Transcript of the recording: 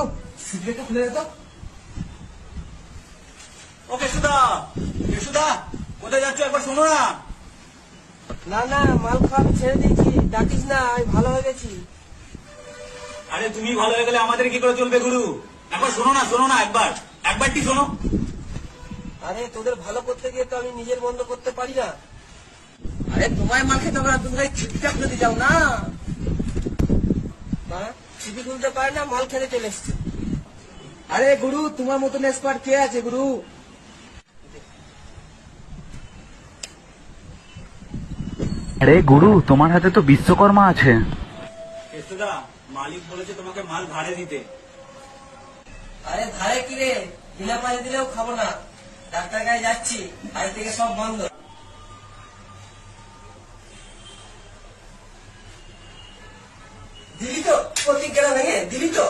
সিগারেটটা খুলে দে তো। ওকে সুদা, সুদা কোথায় যাচ্ছ একবার শোনো না। না না, মাল খাওয়া আমি ছেড়ে দিয়েছি, ডাকিস না, আমি ভালো হয়ে গেছি। আরে তুমি ভালো হয়ে গেলে আমাদের কি করে চলবে গুরু? একবার শোনো না, শোনো না, একবারটি শোনো। আরে তোদের ভালো করতে গিয়ে তো আমি নিজের বন্ধ করতে পারি না। আরে তোমায় মাল খেতে হবে না, তুমি ঠিকঠাক যদি যাও না। ছিপি খুলতে পারে না, মাল খেতে চলে এসছে। আরে গুরু, তোমার মতন এক্সপার্ট কে আছে গুরু? আরে গুরু, তোমার হাতে তো বিশ্বকর্মা আছে। সুদা, মালিক বলেছে তোমাকে মাল ভাড়ে দিতে। আরে ধারে কি রে, বিনা পানি দিলেও খাবো না। ডাক্তার গায়ে যাচ্ছি, আজ থেকে সব বন্ধ। দিলি তো প্রতিজ্ঞা ভেঙে দিলি তো।